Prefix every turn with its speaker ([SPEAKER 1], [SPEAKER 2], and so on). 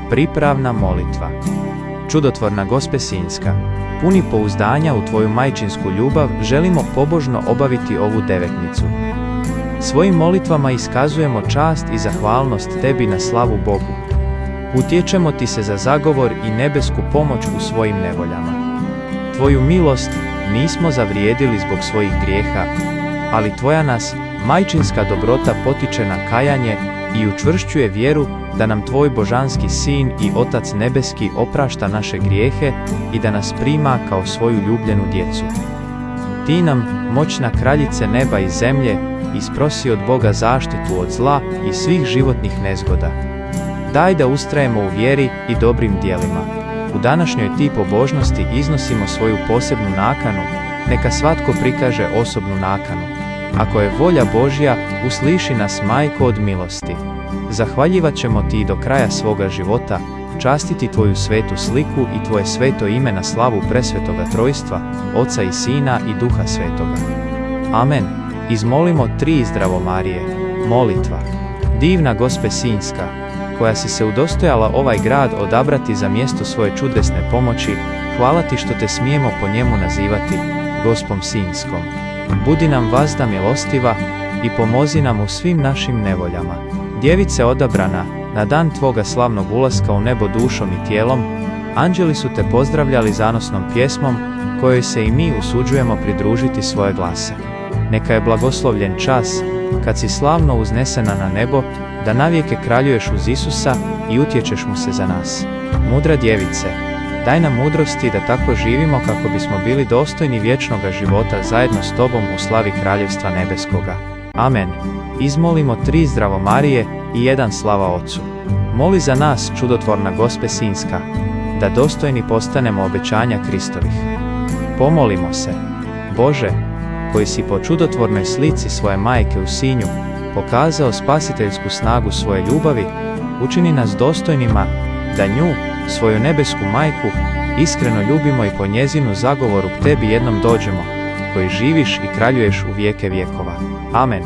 [SPEAKER 1] Pripravna molitva. Čudotvorna Gospe Sinjska, puni pouzdanja u Tvoju majčinsku ljubav, želimo pobožno obaviti ovu devetnicu. Svojim molitvama iskazujemo čast i zahvalnost Tebi na slavu Bogu. Utječemo Ti se za zagovor i nebesku pomoć u svojim nevoljama. Tvoju milost nismo zavrijedili zbog svojih grijeha, ali Tvoja nas majčinska dobrota potiče na kajanje i učvršćuje vjeru da nam Tvoj božanski Sin i Otac nebeski oprašta naše grijehe i da nas prima kao svoju ljubljenu djecu. Ti nam, moćna kraljice neba i zemlje, isprosi od Boga zaštitu od zla i svih životnih nezgoda. Daj da ustrajemo u vjeri i dobrim djelima. U današnjoj Ti pobožnosti iznosimo svoju posebnu nakanu, neka svatko prikaže osobnu nakanu. Ako je volja Božja, usliši nas, Majko, od milosti. Zahvaljivat ćemo Ti do kraja svoga života, častiti Tvoju svetu sliku i Tvoje sveto ime na slavu presvetoga trojstva, Oca i Sina i Duha Svetoga. Amen. Izmolimo tri zdravo Marije. Molitva. Divna Gospe Sinjska, koja si se udostojala ovaj grad odabrati za mjesto svoje čudesne pomoći, hvala Ti što Te smijemo po njemu nazivati Gospom Sinjskom. Budi nam vazda milostiva i pomozi nam u svim našim nevoljama. Djevice odabrana, na dan Tvoga slavnog ulaska u nebo dušom i tijelom, anđeli su Te pozdravljali zanosnom pjesmom, kojoj se i mi usuđujemo pridružiti svoje glase. Neka je blagoslovljen čas, kad si slavno uznesena na nebo, da navijeke kraljuješ uz Isusa i utječeš mu se za nas. Mudra djevice, daj nam mudrosti da tako živimo kako bismo bili dostojni vječnoga života zajedno s Tobom u slavi Kraljevstva nebeskoga. Amen. Izmolimo tri zdravo Marije i jedan slava Otcu. Moli za nas, čudotvorna Gospe Sinjska, da dostojni postanemo obećanja Kristovih. Pomolimo se. Bože, koji si po čudotvornoj slici svoje majke u Sinju pokazao spasiteljsku snagu svoje ljubavi, učini nas dostojnima da nju, svoju nebesku majku, iskreno ljubimo i po njezinu zagovoru k Tebi jednom dođemo, koji živiš i kraljuješ u vijeke vjekova. Amen.